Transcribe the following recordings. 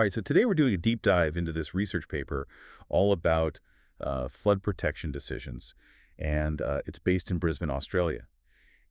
All right, so today we're doing a deep dive into this research paper all about flood protection decisions, and it's based in Brisbane, Australia.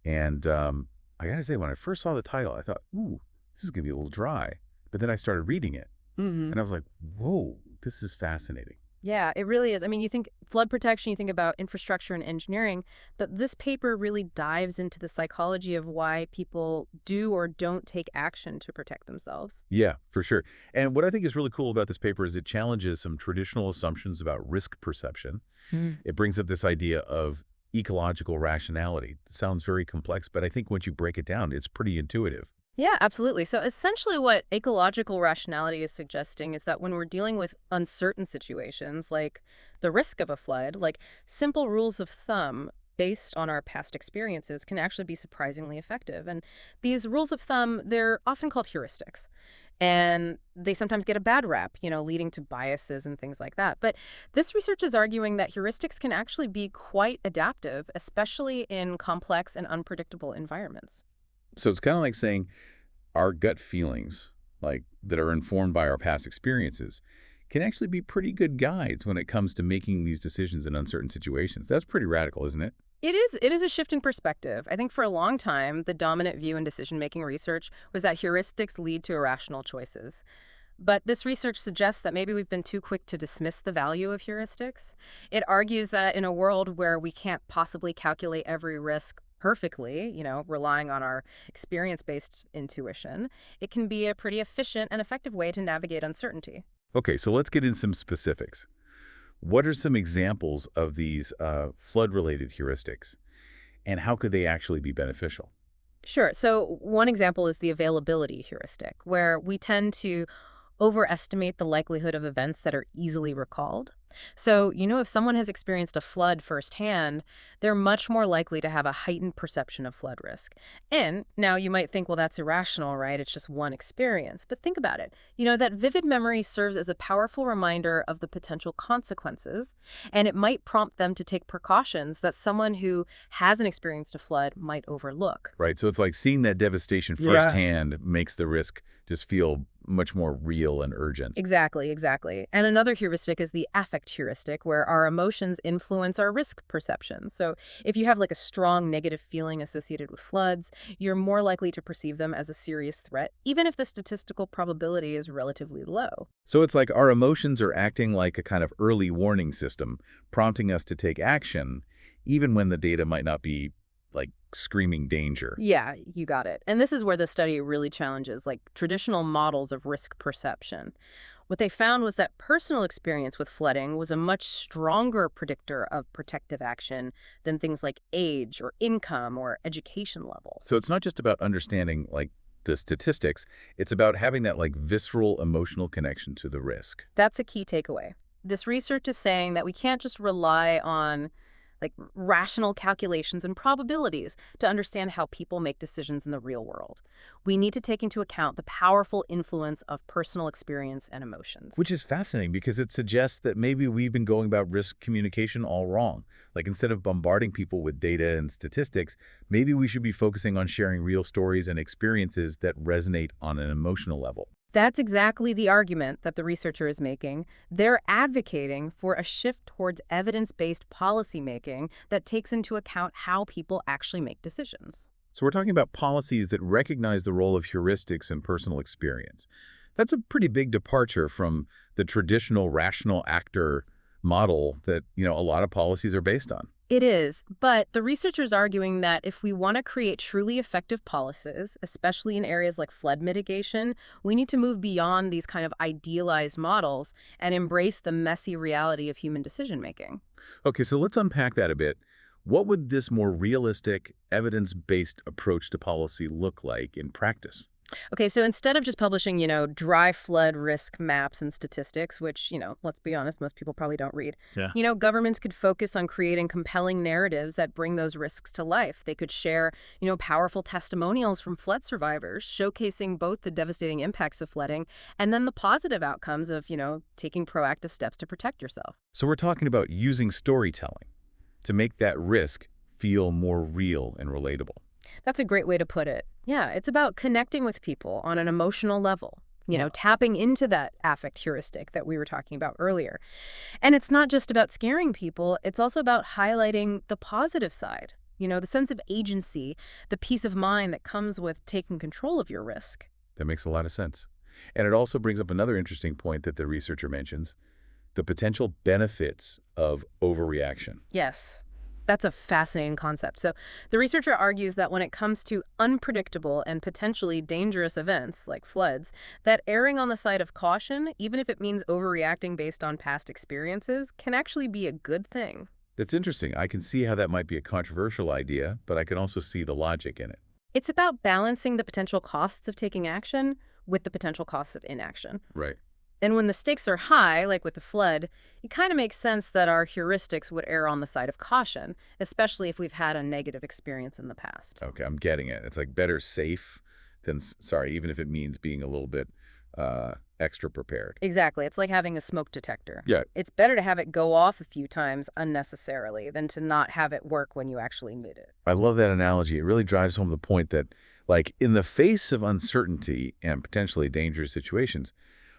And I gotta say, when I first saw the title, I thought, ooh, this is gonna be a little dry. But then I started reading it, Hmm. and I was like, whoa, this is fascinating. Yeah, it really is. I mean, you think flood protection, you think about infrastructure and engineering, but this paper really dives into the psychology of why people do or don't take action to protect themselves. Yeah, for sure. And what I think is really cool about this paper is it challenges some traditional assumptions about risk perception. Mm. It brings up this idea of ecological rationality. It sounds very complex, but I think once you break it down, it's pretty intuitive. Yeah, absolutely. So essentially what ecological rationality is suggesting is that when we're dealing with uncertain situations, like the risk of a flood, like simple rules of thumb based on our past experiences can actually be surprisingly effective. And these rules of thumb, they're often called heuristics. And they sometimes get a bad rap, leading to biases and things like that. But this research is arguing that heuristics can actually be quite adaptive, especially in complex and unpredictable environments. So it's kind of like saying our gut feelings, like that are informed by our past experiences, can actually be pretty good guides when it comes to making these decisions in uncertain situations. That's pretty radical, isn't it? It is a shift in perspective. I think for a long time, the dominant view in decision-making research was that heuristics lead to irrational choices. But this research suggests that maybe we've been too quick to dismiss the value of heuristics. It argues that in a world where we can't possibly calculate every risk perfectly, relying on our experience-based intuition, it can be a pretty efficient and effective way to navigate uncertainty. Okay, so let's get in some specifics. What are some examples of these flood-related heuristics, and how could they actually be beneficial? Sure. So one example is the availability heuristic, where we tend to overestimate the likelihood of events that are easily recalled. So, if someone has experienced a flood firsthand, they're much more likely to have a heightened perception of flood risk. And now you might think, well, that's irrational, right? It's just one experience. But think about it. That vivid memory serves as a powerful reminder of the potential consequences, and it might prompt them to take precautions that someone who hasn't experienced a flood might overlook. Right, so it's like seeing that devastation Yeah. firsthand makes the risk just feel much more real and urgent. Exactly, exactly. And another heuristic is the affect heuristic, where our emotions influence our risk perception. So if you have like a strong negative feeling associated with floods, you're more likely to perceive them as a serious threat, even if the statistical probability is relatively low. So it's like our emotions are acting like a kind of early warning system, prompting us to take action, even when the data might not be like screaming danger. Yeah, you got it. And this is where the study really challenges like traditional models of risk perception. What they found was that personal experience with flooding was a much stronger predictor of protective action than things like age or income or education level. So it's not just about understanding like the statistics, it's about having that like visceral emotional connection to the risk. That's a key takeaway. This research is saying that we can't just rely on like rational calculations and probabilities to understand how people make decisions in the real world. We need to take into account the powerful influence of personal experience and emotions. Which is fascinating because it suggests that maybe we've been going about risk communication all wrong. Like instead of bombarding people with data and statistics, maybe we should be focusing on sharing real stories and experiences that resonate on an emotional level. That's exactly the argument that the researcher is making. They're advocating for a shift towards evidence-based policymaking that takes into account how people actually make decisions. So we're talking about policies that recognize the role of heuristics and personal experience. That's a pretty big departure from the traditional rational actor model that, a lot of policies are based on. It is, but the researchers are arguing that if we want to create truly effective policies, especially in areas like flood mitigation, we need to move beyond these kind of idealized models and embrace the messy reality of human decision-making. Okay, so let's unpack that a bit. What would this more realistic, evidence-based approach to policy look like in practice? Okay, so instead of just publishing, dry flood risk maps and statistics, which, let's be honest, most people probably don't read, Yeah. governments could focus on creating compelling narratives that bring those risks to life. They could share, powerful testimonials from flood survivors, showcasing both the devastating impacts of flooding and then the positive outcomes of, taking proactive steps to protect yourself. So we're talking about using storytelling to make that risk feel more real and relatable. That's a great way to put it. Yeah, it's about connecting with people on an emotional level. Huh. tapping into that affect heuristic that we were talking about earlier. And it's not just about scaring people, it's also about highlighting the positive side. The sense of agency, the peace of mind that comes with taking control of your risk. That makes a lot of sense. And it also brings up another interesting point that the researcher mentions, the potential benefits of overreaction. Yes, that's a fascinating concept. So the researcher argues that when it comes to unpredictable and potentially dangerous events like floods, that erring on the side of caution, even if it means overreacting based on past experiences, can actually be a good thing. That's interesting. I can see how that might be a controversial idea, but I can also see the logic in it. It's about balancing the potential costs of taking action with the potential costs of inaction. Right. And when the stakes are high, like with the flood, it kind of makes sense that our heuristics would err on the side of caution, especially if we've had a negative experience in the past. Okay, I'm getting it. It's like better safe than sorry, even if it means being a little bit extra prepared. Exactly. It's like having a smoke detector. Yeah, It's better to have it go off a few times unnecessarily than to not have it work when you actually need it. I love that analogy. It really drives home the point that, like, in the face of uncertainty and potentially dangerous situations,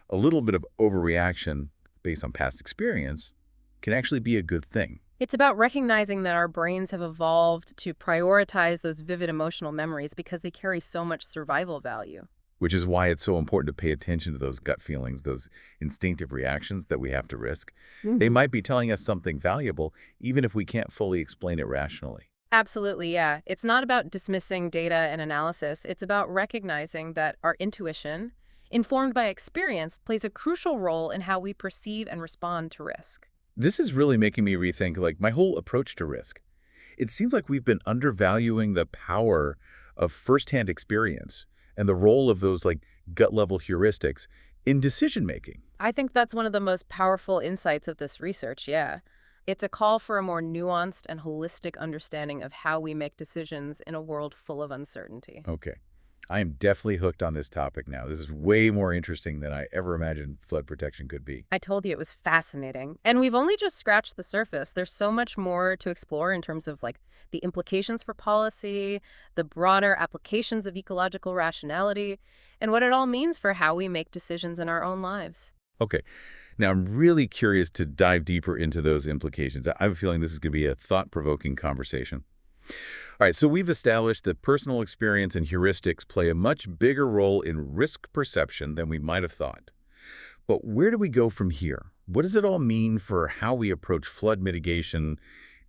a little bit of overreaction based on past experience can actually be a good thing, It's about recognizing that our brains have evolved to prioritize those vivid emotional memories because they carry so much survival value. which is why it's so important to pay attention to those gut feelings, those instinctive reactions that we have to risk. They Mhm. might be telling us something valuable, even if we can't fully explain it rationally. Absolutely, yeah. It's not about dismissing data and analysis. It's about recognizing that our intuition, informed by experience, plays a crucial role in how we perceive and respond to risk. This is really making me rethink, like, my whole approach to risk. It seems like we've been undervaluing the power of firsthand experience and the role of those, like, gut-level heuristics in decision-making. I think that's one of the most powerful insights of this research, yeah. It's a call for a more nuanced and holistic understanding of how we make decisions in a world full of uncertainty. Okay. I am definitely hooked on this topic now. This is way more interesting than I ever imagined flood protection could be. I told you it was fascinating. And we've only just scratched the surface. There's so much more to explore in terms of the implications for policy, the broader applications of ecological rationality, and what it all means for how we make decisions in our own lives. Okay. Now, I'm really curious to dive deeper into those implications. I have a feeling this is going to be a thought-provoking conversation. All right, so we've established that personal experience and heuristics play a much bigger role in risk perception than we might have thought. But where do we go from here? What does it all mean for how we approach flood mitigation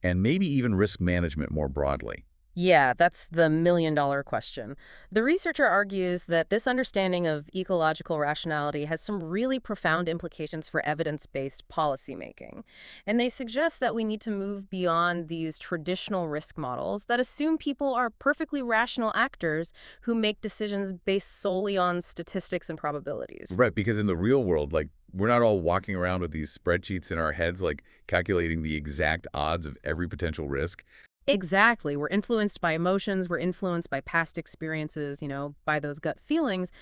and maybe even risk management more broadly? Yeah, that's the million-dollar question. The researcher argues that this understanding of ecological rationality has some really profound implications for evidence-based policymaking. And they suggest that we need to move beyond these traditional risk models that assume people are perfectly rational actors who make decisions based solely on statistics and probabilities. Right, because in the real world, like, we're not all walking around with these spreadsheets in our heads, like calculating the exact odds of every potential risk. Exactly. We're influenced by emotions, we're influenced by past experiences, by those gut feelings.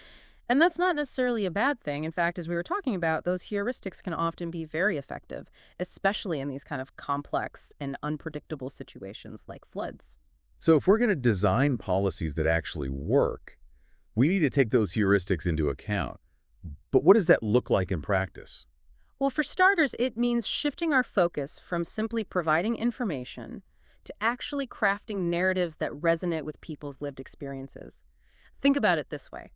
And that's not necessarily a bad thing. In fact, as we were talking about, those heuristics can often be very effective, especially in these kind of complex and unpredictable situations like floods. So if we're going to design policies that actually work, we need to take those heuristics into account. But what does that look like in practice? Well, for starters, it means shifting our focus from simply providing information to actually crafting narratives that resonate with people's lived experiences. Think about it this way.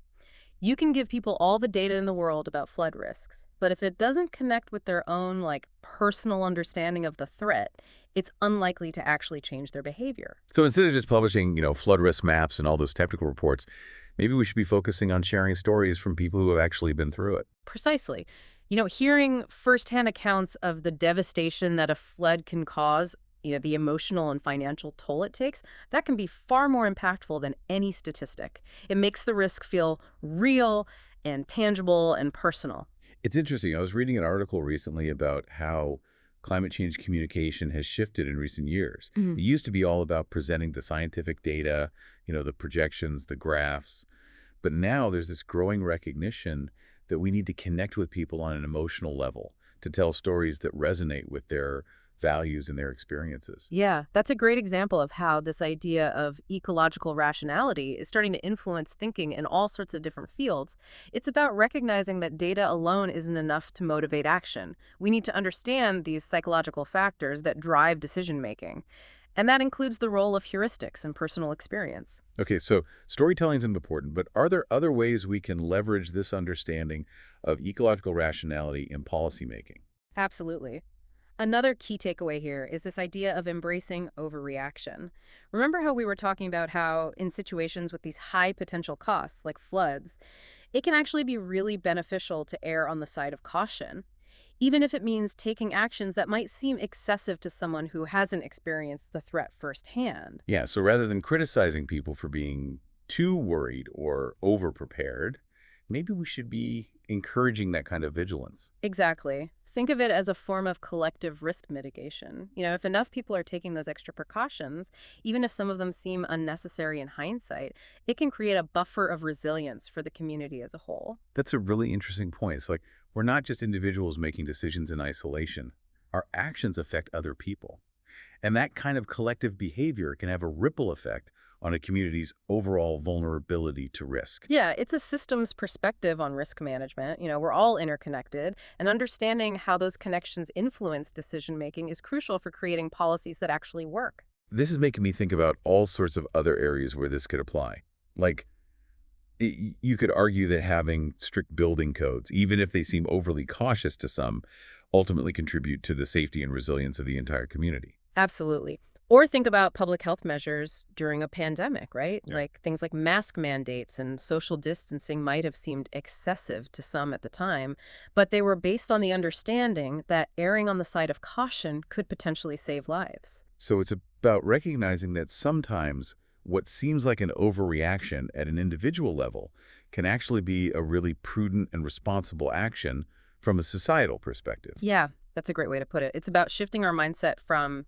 You can give people all the data in the world about flood risks, but if it doesn't connect with their own, personal understanding of the threat, it's unlikely to actually change their behavior. So instead of just publishing, flood risk maps and all those technical reports, maybe we should be focusing on sharing stories from people who have actually been through it. Precisely. Hearing firsthand accounts of the devastation that a flood can cause, the emotional and financial toll it takes, that can be far more impactful than any statistic. It makes the risk feel real and tangible and personal. It's interesting. I was reading an article recently about how climate change communication has shifted in recent years. Mhm. It used to be all about presenting the scientific data, the projections, the graphs. But now there's this growing recognition that we need to connect with people on an emotional level to tell stories that resonate with their values and their experiences. Yeah, that's a great example of how this idea of ecological rationality is starting to influence thinking in all sorts of different fields. It's about recognizing that data alone isn't enough to motivate action. We need to understand these psychological factors that drive decision making. And that includes the role of heuristics and personal experience. Okay, so storytelling is important, but are there other ways we can leverage this understanding of ecological rationality in policymaking? Absolutely. Another key takeaway here is this idea of embracing overreaction. Remember how we were talking about how, in situations with these high potential costs, like floods, it can actually be really beneficial to err on the side of caution, even if it means taking actions that might seem excessive to someone who hasn't experienced the threat firsthand. Yeah, so rather than criticizing people for being too worried or over-prepared, maybe we should be encouraging that kind of vigilance. Exactly. Think of it as a form of collective risk mitigation. If enough people are taking those extra precautions, even if some of them seem unnecessary in hindsight, it can create a buffer of resilience for the community as a whole. That's a really interesting point. It's like we're not just individuals making decisions in isolation. Our actions affect other people. And that kind of collective behavior can have a ripple effect on a community's overall vulnerability to risk. Yeah, it's a systems perspective on risk management. We're all interconnected, and understanding how those connections influence decision making is crucial for creating policies that actually work. This is making me think about all sorts of other areas where this could apply. Like, you could argue that having strict building codes, even if they seem overly cautious to some, ultimately contribute to the safety and resilience of the entire community. Absolutely. Or think about public health measures during a pandemic, right? Yeah. Like things like mask mandates and social distancing might have seemed excessive to some at the time, but they were based on the understanding that erring on the side of caution could potentially save lives. So it's about recognizing that sometimes what seems like an overreaction at an individual level can actually be a really prudent and responsible action from a societal perspective. Yeah, that's a great way to put it. It's about shifting our mindset from,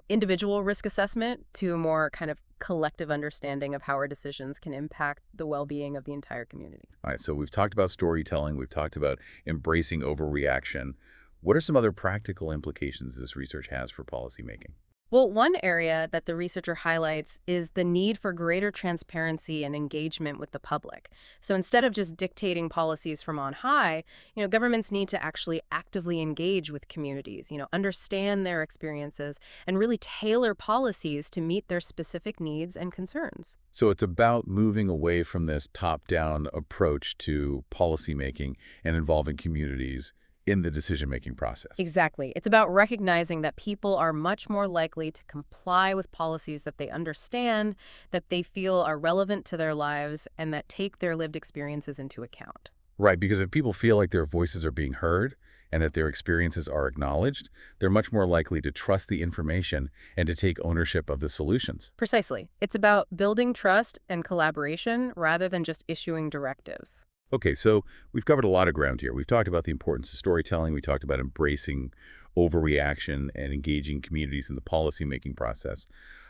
individual risk assessment to a more kind of collective understanding of how our decisions can impact the well-being of the entire community. All right, so we've talked about storytelling, we've talked about embracing overreaction. What are some other practical implications this research has for policymaking? Well, one area that the researcher highlights is the need for greater transparency and engagement with the public. So instead of just dictating policies from on high, governments need to actually actively engage with communities, understand their experiences, and really tailor policies to meet their specific needs and concerns. So it's about moving away from this top-down approach to policymaking and involving communities in the decision-making process. Exactly. It's about recognizing that people are much more likely to comply with policies that they understand, that they feel are relevant to their lives, and that take their lived experiences into account. Right, because if people feel like their voices are being heard and that their experiences are acknowledged, they're much more likely to trust the information and to take ownership of the solutions. Precisely. It's about building trust and collaboration rather than just issuing directives. Okay, so we've covered a lot of ground here. We've talked about the importance of storytelling. We talked about embracing overreaction and engaging communities in the policymaking process.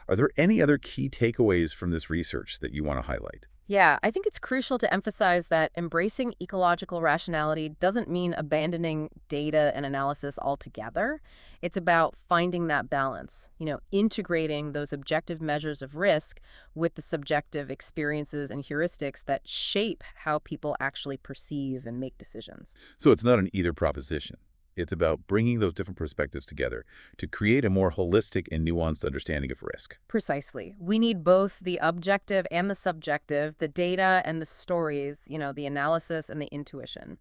Are there any other key takeaways from this research that you want to highlight? Yeah, I think it's crucial to emphasize that embracing ecological rationality doesn't mean abandoning data and analysis altogether. It's about finding that balance, integrating those objective measures of risk with the subjective experiences and heuristics that shape how people actually perceive and make decisions. So it's not an either proposition. It's about bringing those different perspectives together to create a more holistic and nuanced understanding of risk. Precisely. We need both the objective and the subjective, the data and the stories, the analysis and the intuition.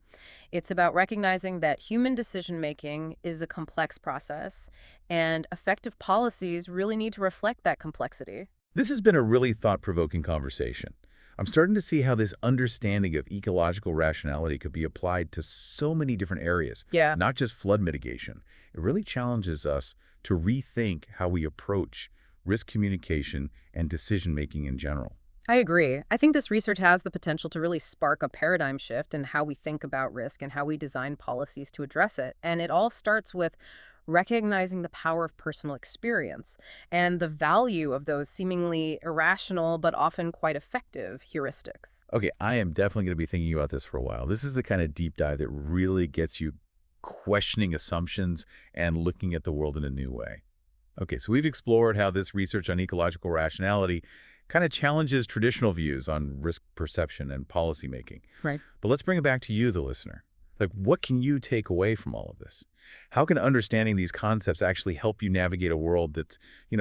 It's about recognizing that human decision-making is a complex process, and effective policies really need to reflect that complexity. This has been a really thought-provoking conversation. I'm starting to see how this understanding of ecological rationality could be applied to so many different areas, Yeah. not just flood mitigation. It really challenges us to rethink how we approach risk communication and decision-making in general. I agree. I think this research has the potential to really spark a paradigm shift in how we think about risk and how we design policies to address it. And it all starts with recognizing the power of personal experience and the value of those seemingly irrational but often quite effective heuristics. Okay, I am definitely going to be thinking about this for a while. This is the kind of deep dive that really gets you questioning assumptions and looking at the world in a new way. Okay, so we've explored how this research on ecological rationality kind of challenges traditional views on risk perception and policymaking. Right. But let's bring it back to you, the listener. Like, what can you take away from all of this? How can understanding these concepts actually help you navigate a world that's,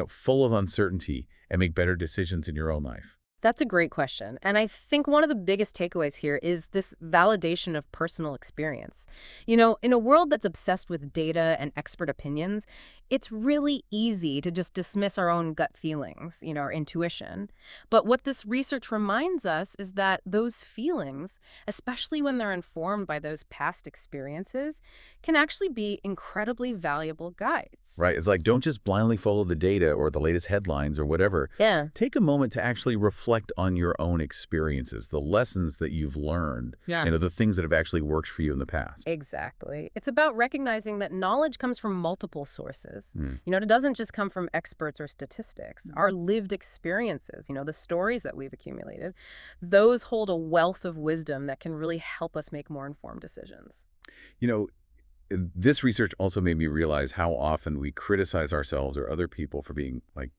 full of uncertainty and make better decisions in your own life? That's a great question. And I think one of the biggest takeaways here is this validation of personal experience. In a world that's obsessed with data and expert opinions, it's really easy to just dismiss our own gut feelings, our intuition. But what this research reminds us is that those feelings, especially when they're informed by those past experiences, can actually be incredibly valuable guides. Right? It's like, don't just blindly follow the data or the latest headlines or whatever. Yeah. Take a moment to actually reflect on your own experiences, the lessons that you've learned, Yeah. the things that have actually worked for you in the past. Exactly. It's about recognizing that knowledge comes from multiple sources. It doesn't just come from experts or statistics. Our lived experiences, the stories that we've accumulated, those hold a wealth of wisdom that can really help us make more informed decisions. You know, this research also made me realize how often we criticize ourselves or other people for being like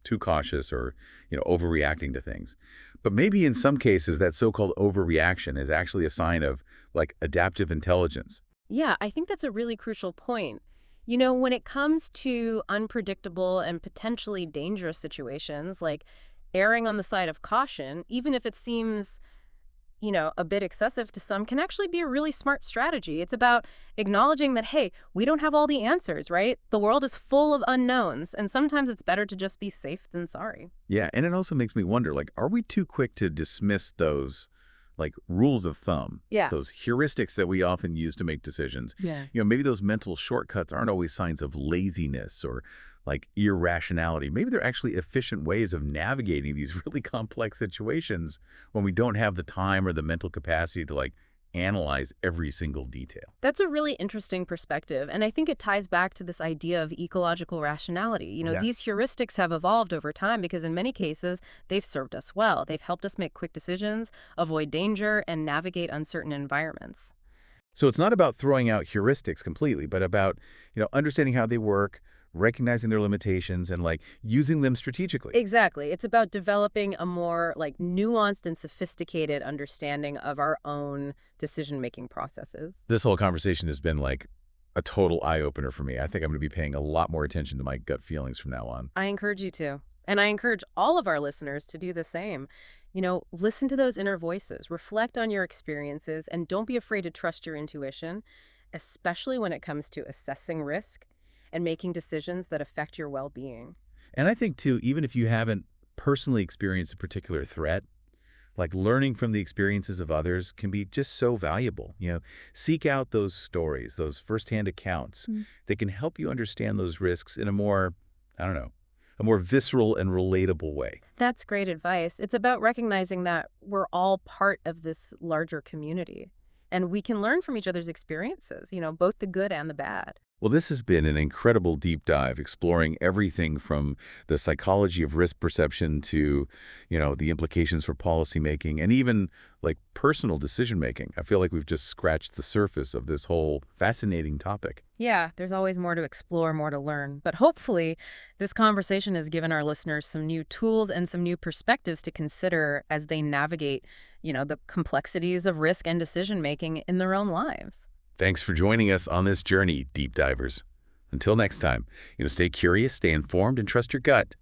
too cautious or, overreacting to things. But maybe in some cases that so-called overreaction is actually a sign of like adaptive intelligence. Yeah, I think that's a really crucial point. When it comes to unpredictable and potentially dangerous situations, like erring on the side of caution, even if it seems, a bit excessive to some, can actually be a really smart strategy. It's about acknowledging that, hey, we don't have all the answers, right? The world is full of unknowns, and sometimes it's better to just be safe than sorry. Yeah, and it also makes me wonder, like, are we too quick to dismiss those like rules of thumb, Yeah. those heuristics that we often use to make decisions? Yeah. Maybe those mental shortcuts aren't always signs of laziness or like irrationality. Maybe they're actually efficient ways of navigating these really complex situations when we don't have the time or the mental capacity to like analyze every single detail. That's a really interesting perspective, and I think it ties back to this idea of ecological rationality. Yeah. These heuristics have evolved over time because in many cases, they've served us well. They've helped us make quick decisions, avoid danger, and navigate uncertain environments. So it's not about throwing out heuristics completely, but about, understanding how they work, recognizing their limitations, and like using them strategically. Exactly. It's about developing a more nuanced and sophisticated understanding of our own decision-making processes. This whole conversation has been like a total eye-opener for me. I think I'm going to be paying a lot more attention to my gut feelings from now on. I encourage you to. And I encourage all of our listeners to do the same. Listen to those inner voices, reflect on your experiences, and don't be afraid to trust your intuition, especially when it comes to assessing risk and making decisions that affect your well-being. And I think, too, even if you haven't personally experienced a particular threat, like learning from the experiences of others can be just so valuable. Seek out those stories, those firsthand accounts that can help you understand those risks in a more, I don't know, a more visceral and relatable way. That's great advice. It's about recognizing that we're all part of this larger community, and we can learn from each other's experiences, both the good and the bad. Well, this has been an incredible deep dive exploring everything from the psychology of risk perception to, the implications for policymaking and even like personal decision making. I feel like we've just scratched the surface of this whole fascinating topic. Yeah, there's always more to explore, more to learn. But hopefully, this conversation has given our listeners some new tools and some new perspectives to consider as they navigate, the complexities of risk and decision making in their own lives. Thanks for joining us on this journey, deep divers. Until next time, stay curious, stay informed, and trust your gut.